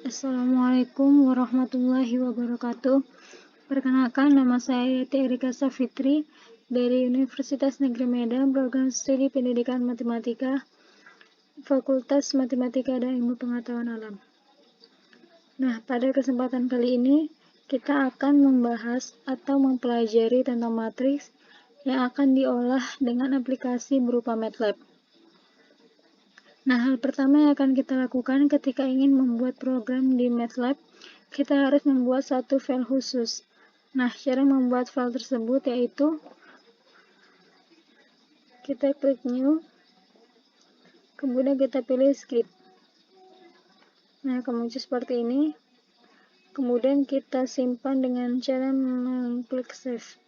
Assalamualaikum warahmatullahi wabarakatuh. Perkenalkan, nama saya Yati Erika Safitri dari Universitas Negeri Medan, Program Studi Pendidikan Matematika, Fakultas Matematika dan Ilmu Pengetahuan Alam. Nah, pada kesempatan kali ini kita akan membahas atau mempelajari tentang matriks yang akan diolah dengan aplikasi berupa MATLAB. Nah, hal pertama yang akan kita lakukan ketika ingin membuat program di MATLAB, kita harus membuat satu file khusus. Nah, cara membuat file tersebut yaitu kita klik New, kemudian kita pilih Script. Nah, muncul seperti ini. Kemudian kita simpan dengan cara mengklik Save.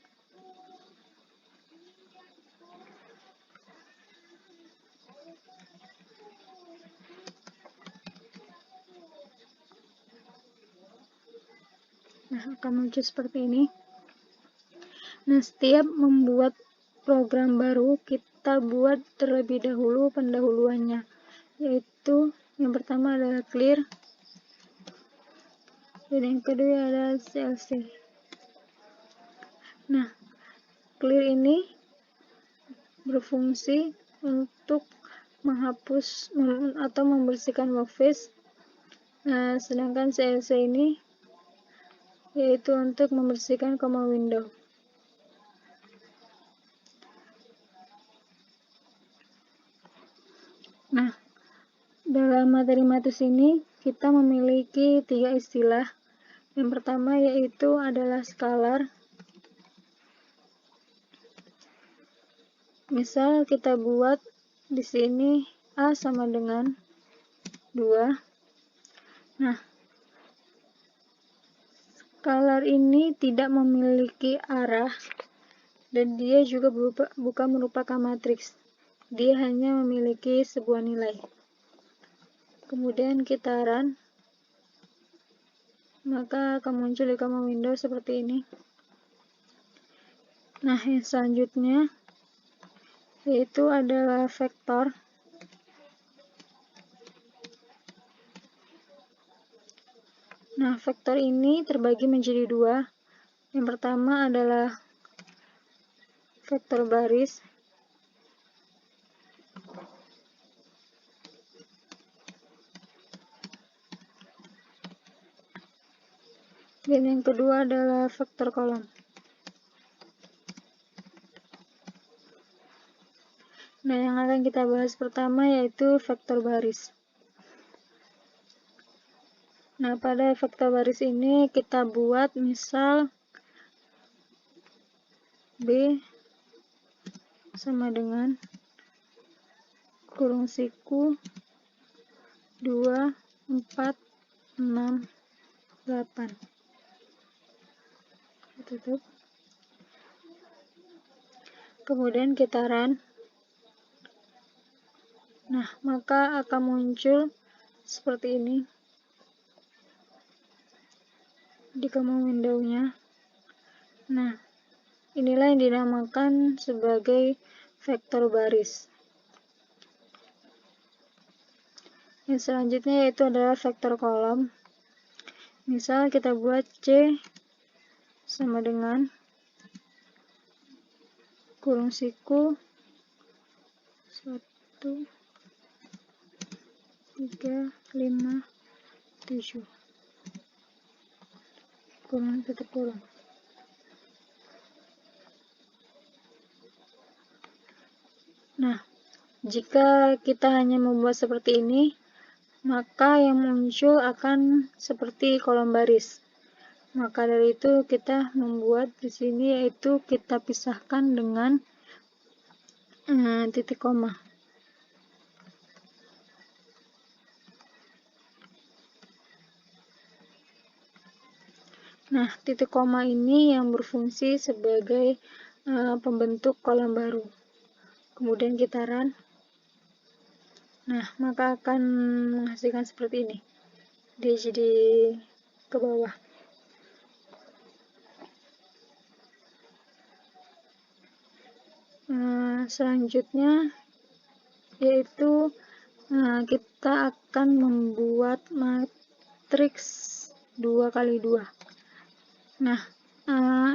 Nah, akan muncul seperti ini. Nah, setiap membuat program baru, kita buat terlebih dahulu pendahuluannya, yaitu yang pertama adalah clear, dan yang kedua adalah CLC. Nah, clear ini berfungsi untuk menghapus atau membersihkan workspace. Nah, sedangkan CLC ini yaitu untuk membersihkan command window. Nah, dalam materi matriks ini kita memiliki 3 istilah. Yang pertama yaitu adalah skalar. Misal kita buat di sini A sama dengan 2. Nah, skalar ini tidak memiliki arah dan dia juga bukan merupakan matriks. Dia hanya memiliki sebuah nilai. Kemudian kita run, maka akan muncul di command window seperti ini. Nah, yang selanjutnya yaitu adalah vektor. Nah, vektor ini terbagi menjadi 2. Yang pertama adalah vektor baris. Dan yang kedua adalah vektor kolom. Nah, yang akan kita bahas pertama yaitu vektor baris. Nah, pada vektor baris ini kita buat misal B sama dengan kurung siku 2, 4, 6, 8. Tutup. Kemudian kita run. Nah, maka akan muncul seperti ini di command window-nya. Nah, inilah yang dinamakan sebagai vektor baris. Yang selanjutnya yaitu adalah vektor kolom. Misal kita buat C sama dengan kurung siku 1, 3, 5, 7 kurung tutup kurung. Nah, jika kita hanya membuat seperti ini, maka yang muncul akan seperti kolom baris. Maka dari itu kita membuat di sini yaitu kita pisahkan dengan titik koma. Nah, titik koma ini yang berfungsi sebagai pembentuk kolom baru. Kemudian kita run. Nah, maka akan menghasilkan seperti ini. Dia jadi ke bawah. Selanjutnya yaitu kita akan membuat matriks 2 kali 2. Nah,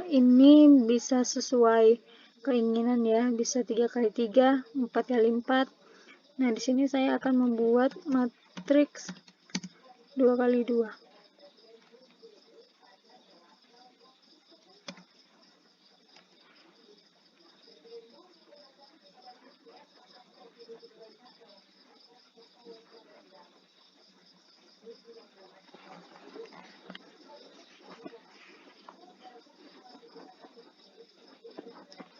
ini bisa sesuai keinginan ya, bisa 3 kali 3, 4 kali 4. Nah, di sini saya akan membuat matriks 2 kali 2.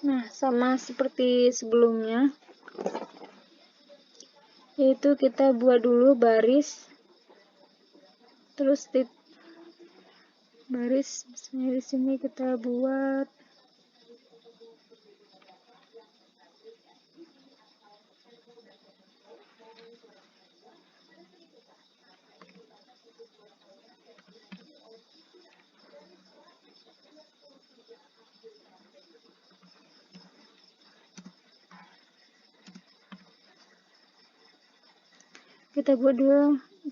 Nah, sama seperti sebelumnya, yaitu kita buat dulu baris, terus baris. Misalnya di sini kita buat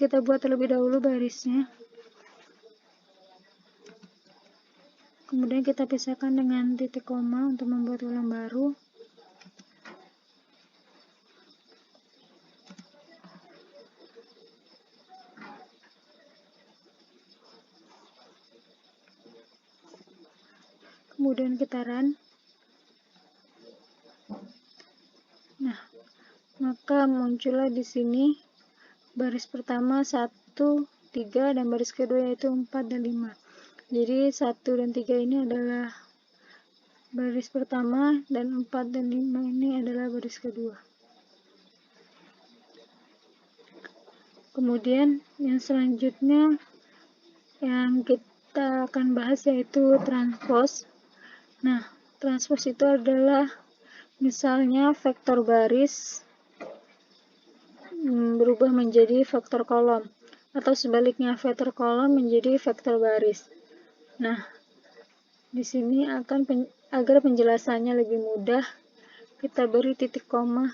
kita buat terlebih dahulu barisnya. Kemudian kita pisahkan dengan titik koma untuk membuat ulang baru. Kemudian kita run. Nah, maka muncullah di sini baris pertama 1, 3, dan baris kedua yaitu 4 dan 5. Jadi 1 dan 3 ini adalah baris pertama, dan 4 dan 5 ini adalah baris kedua. Kemudian yang selanjutnya yang kita akan bahas yaitu transpose. Nah, transpose itu adalah misalnya vektor baris berubah menjadi vektor kolom, atau sebaliknya vektor kolom menjadi vektor baris. Nah, di sini agar penjelasannya lebih mudah, kita beri titik koma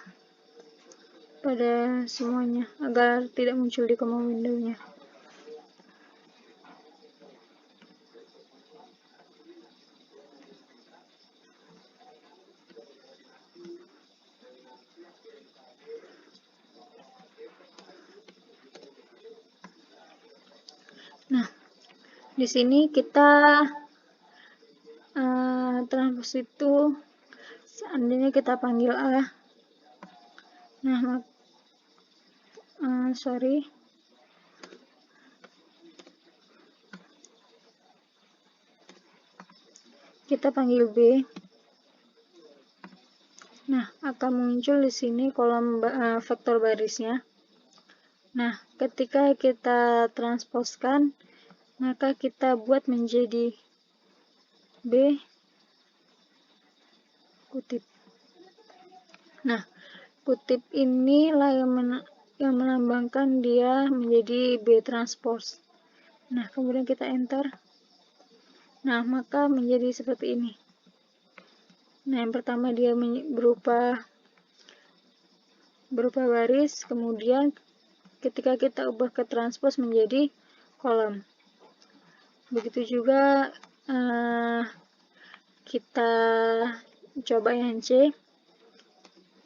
pada semuanya agar tidak muncul di koma window-nya. Nah, di sini kita transpose itu seandainya kita panggil A. Nah, kita panggil B. Nah, akan muncul di sini kolom vektor barisnya. Nah, ketika kita transposkan, maka kita buat menjadi B kutip. Nah, kutip inilah yang melambangkan dia menjadi B transpose. Nah, kemudian kita enter. Nah, maka menjadi seperti ini. Nah, yang pertama dia berupa baris, kemudian ketika kita ubah ke transpose menjadi kolom. Begitu juga kita coba yang C.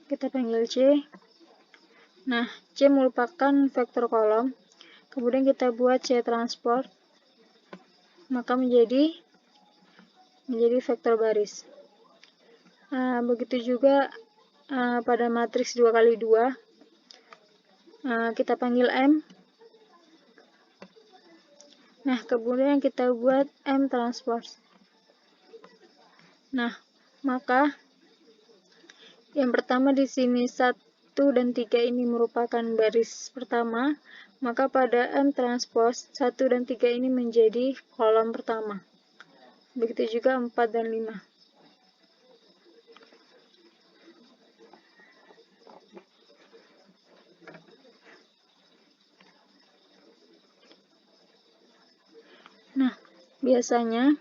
Kita panggil C. Nah, C merupakan vektor kolom. Kemudian kita buat C transport, maka menjadi vektor baris. Begitu juga pada matriks 2 kali 2, kita panggil M. Nah, kemudian kita buat M transpose. Nah, maka yang pertama di sini 1 dan 3 ini merupakan baris pertama, maka pada M transpose 1 dan 3 ini menjadi kolom pertama. Begitu juga 4 dan 5. Nah, biasanya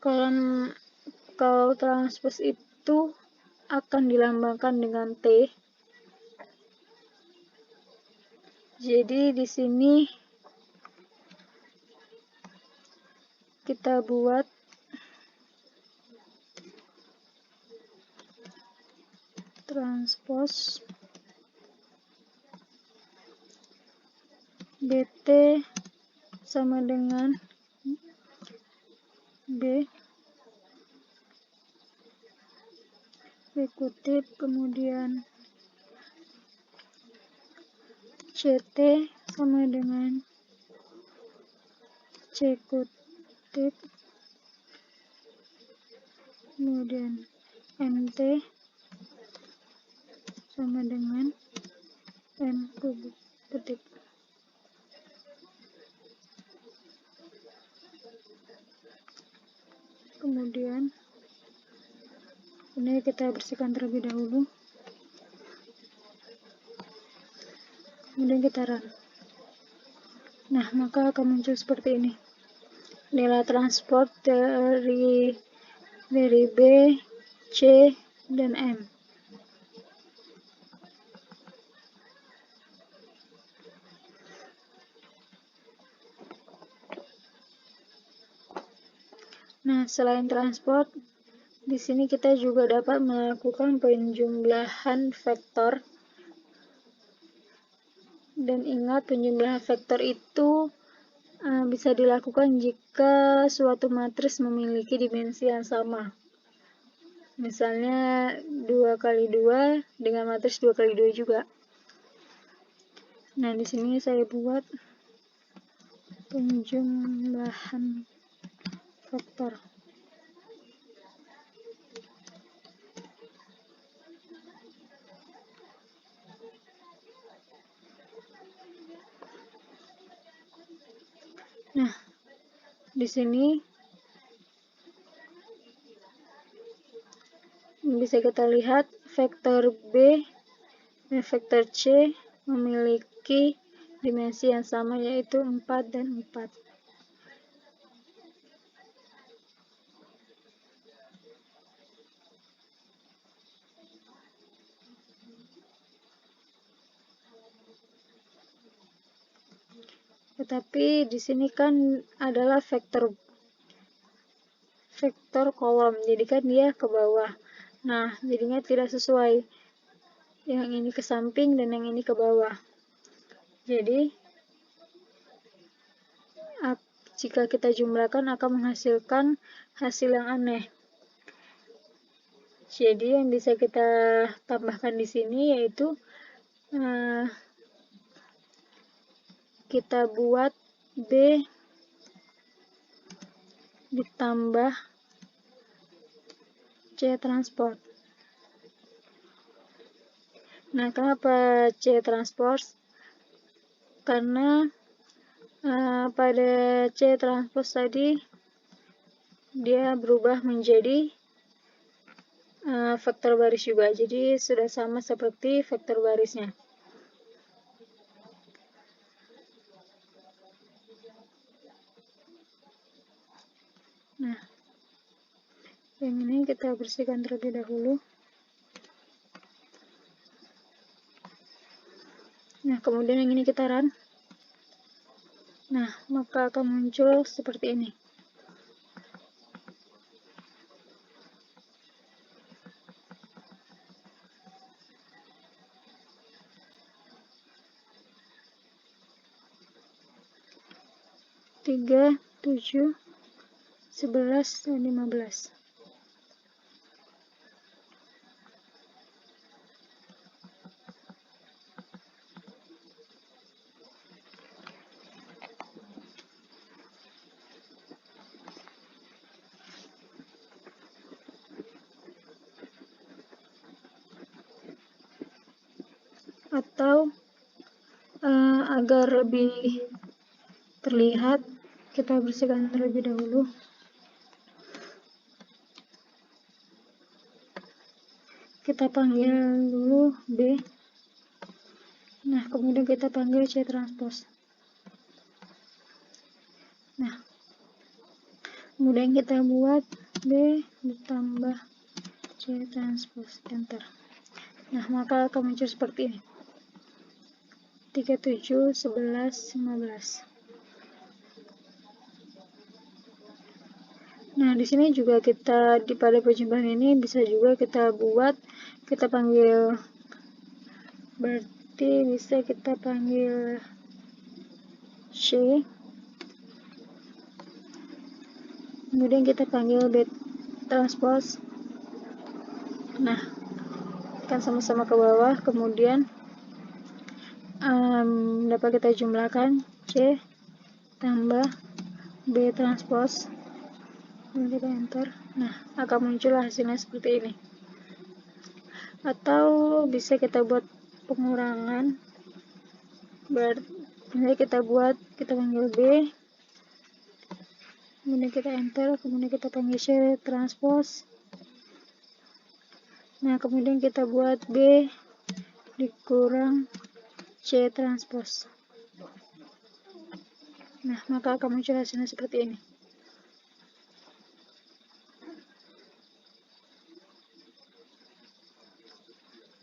kalau transpose itu akan dilambangkan dengan T. Jadi di sini kita buat transpose BT sama dengan B kutip, kemudian CT sama dengan C kutip, kemudian MT sama dengan M kutip. Kemudian ini kita bersihkan terlebih dahulu, kemudian kita run. Nah, maka akan muncul seperti ini. Nilai transport dari B, C, dan M. Nah, selain transport, di sini kita juga dapat melakukan penjumlahan vektor. Dan ingat, penjumlahan vektor itu bisa dilakukan jika suatu matriks memiliki dimensi yang sama. Misalnya 2 kali 2 dengan matriks 2 kali 2 juga. Nah, di sini saya buat penjumlahan vektor. Nah, di sini bisa kita lihat vektor B dan vektor C memiliki dimensi yang sama, yaitu 4 dan 4. Tetapi di sini kan adalah vektor kolom, jadi kan dia ke bawah. Nah, jadinya tidak sesuai. Yang ini ke samping dan yang ini ke bawah. Jadi, jika kita jumlahkan akan menghasilkan hasil yang aneh. Jadi, yang bisa kita tambahkan di sini yaitu kita buat B ditambah C transport. Nah, kenapa C transport? Karena pada C transport tadi dia berubah menjadi vektor baris juga, jadi sudah sama seperti vektor barisnya. Nah, yang ini kita bersihkan terlebih dahulu. Nah, kemudian yang ini kita run. Nah, maka akan muncul seperti ini. Tiga, 7, 11, dan 15. Atau agar lebih terlihat, kita bersihkan terlebih dahulu. Kita panggil dulu B. Nah, kemudian kita panggil C transpose. Nah, kemudian kita buat B ditambah C transpose, enter. Nah, maka akan muncul seperti ini. 37, 11, 15. Nah, di sini juga pada perjumpaan ini bisa juga kita panggil, berarti bisa kita panggil C, kemudian kita panggil B transpose. Nah, akan sama-sama ke bawah, kemudian dapat kita jumlahkan C tambah B transpose, dan kita enter. Nah, akan muncul hasilnya seperti ini. Atau bisa kita buat pengurangan, berarti kita panggil B, kemudian kita enter, kemudian kita panggil C transpose. Nah, kemudian kita buat B dikurang C transpose. Nah, maka akan muncul hasilnya seperti ini.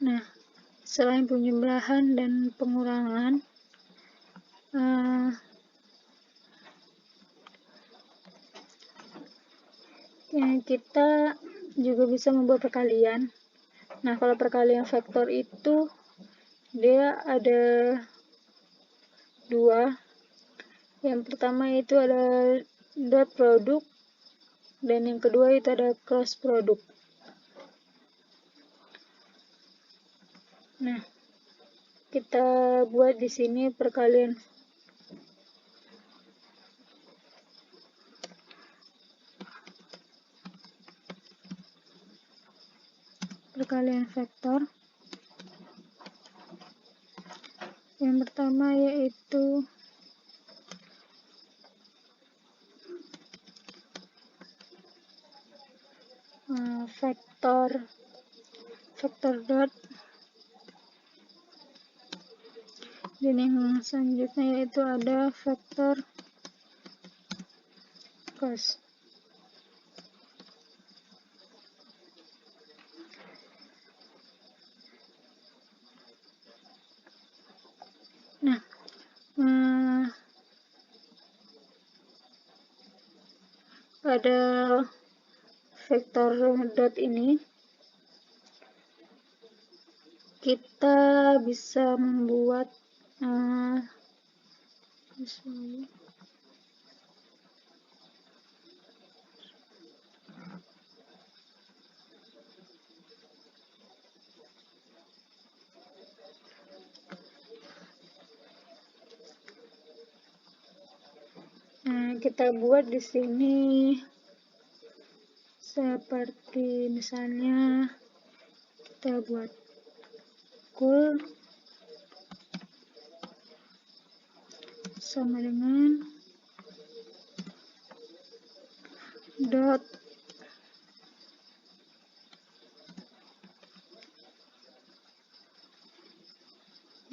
Nah, selain penjumlahan dan pengurangan, kita juga bisa membuat perkalian. Nah, kalau perkalian vektor itu dia ada dua. Yang pertama itu ada dot produk, dan yang kedua itu ada cross produk. Nah, kita buat di sini perkalian vektor. Yang pertama yaitu vektor dot, dan yang selanjutnya yaitu ada vektor cross. Nah, pada vektor dot ini kita bisa membuat kita buat di sini seperti misalnya kita buat kul sama dengan dot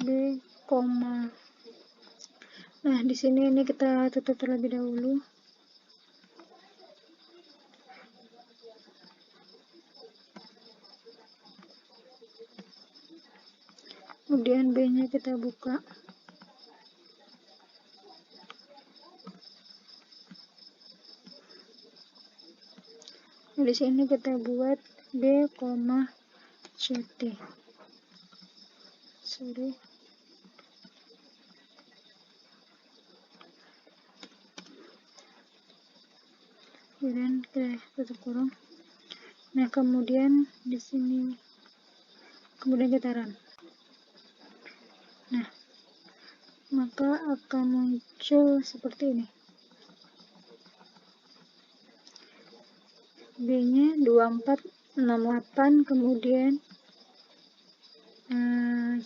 B, koma. Nah, di sini ini kita tutup terlebih dahulu. Kemudian B-nya kita buka. Nah, di sini kita buat B, CT. Kemudian kita tutup kurung. Nah, kemudian di sini kemudian kita run. Nah, maka akan muncul seperti ini. B-nya 2468, kemudian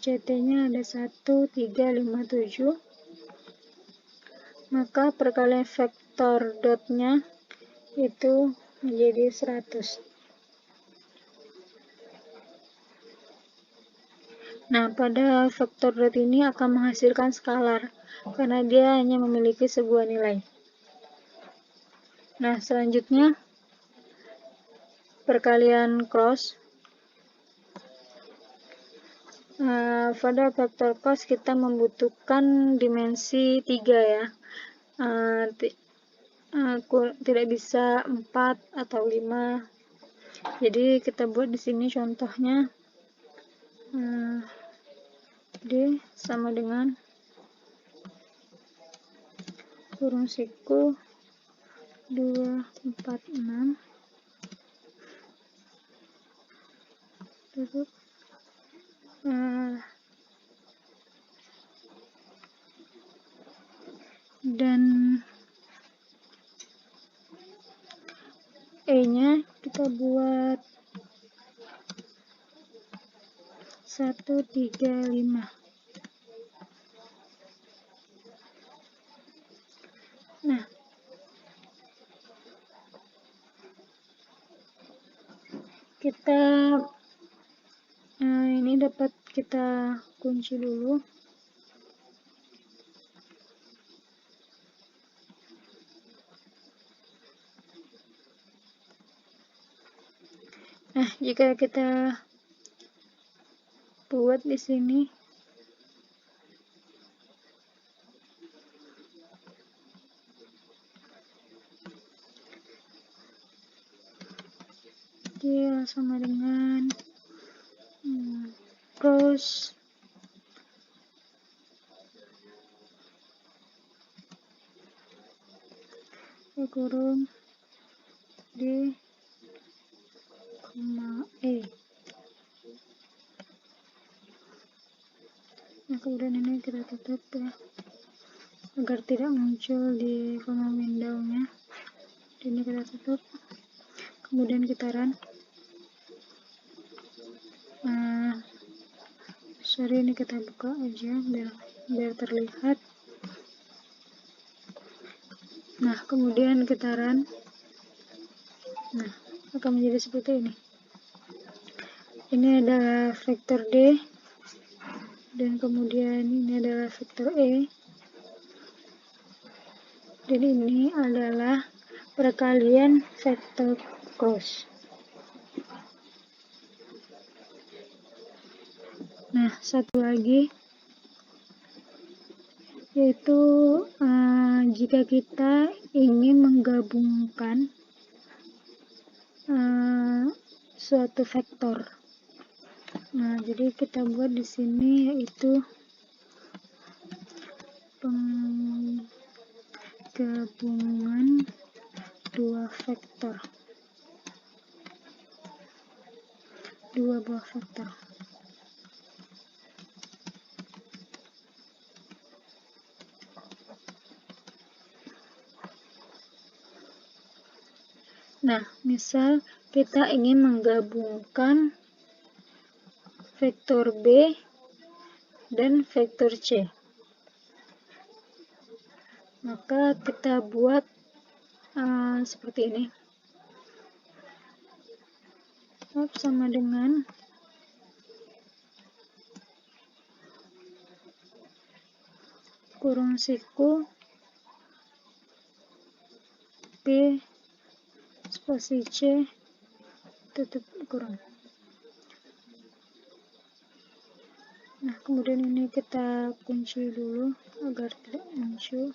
CT-nya ada 1357. Maka perkalian vektor dotnya itu menjadi 100. Nah, pada vektor dot ini akan menghasilkan skalar karena dia hanya memiliki sebuah nilai. Nah, selanjutnya perkalian cross. Pada vektor cos kita membutuhkan dimensi 3 ya. Tidak bisa 4 atau 5. Jadi kita buat di sini contohnya D sama dengan kurung siku 246 tutup dan E nya kita buat 135. Nah, kita ini dapat kita kunci dulu. Nah, jika kita buat di sini dia sama dengan cos kurung D, E. Nah, kemudian ini kita tutup ya, agar tidak muncul di kolom window-nya. Ini kita tutup, kemudian kita run. Ini kita buka aja biar terlihat. Nah, kemudian kita run. Nah, akan menjadi seperti ini. Ini adalah vektor D, dan kemudian ini adalah vektor E, dan ini adalah perkalian vektor cos. Nah, satu lagi yaitu jika kita ingin menggabungkan suatu vektor. Nah, jadi kita buat di sini yaitu penggabungan dua buah vektor. Nah, misal kita ingin menggabungkan vektor B dan vektor C, maka kita buat seperti ini. Sama dengan kurung siku B spasi C tutup kurung. Nah, kemudian ini kita kunci dulu agar tidak muncul.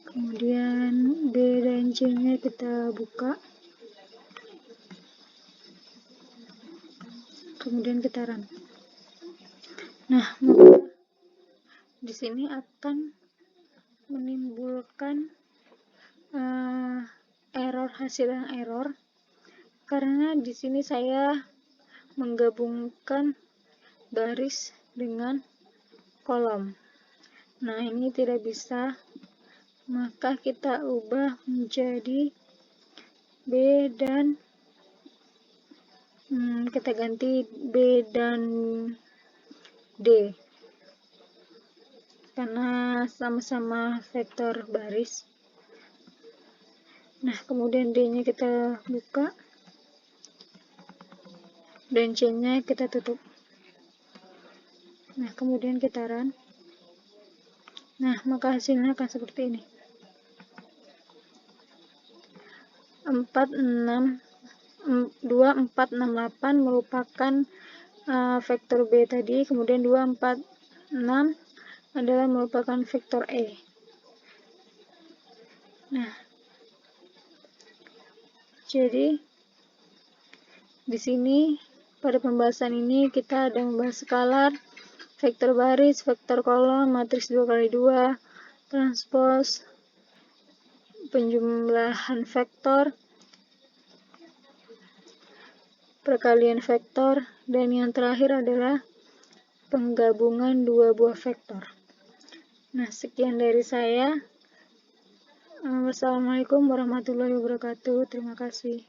Kemudian B dan C nya kita buka, kemudian kita run. Nah, maka di sini akan menimbulkan hasil yang error, karena di sini saya menggabungkan baris dengan kolom. Nah, ini tidak bisa, maka kita ubah menjadi B dan kita ganti B dan D, karena sama-sama vektor baris. Nah, kemudian D nya kita buka dan C nya kita tutup. Nah, kemudian kita run. Nah, maka hasilnya akan seperti ini. 4, 6, 2, 4, 6, 8 merupakan vektor B tadi, kemudian 2, 4, 6 adalah merupakan vektor E. Nah, jadi di sini pada pembahasan ini kita ada membahas skalar, vektor baris, vektor kolom, matriks 2x2, transpos, penjumlahan vektor, perkalian vektor, dan yang terakhir adalah penggabungan dua buah vektor. Nah, sekian dari saya. Wassalamualaikum warahmatullahi wabarakatuh. Terima kasih.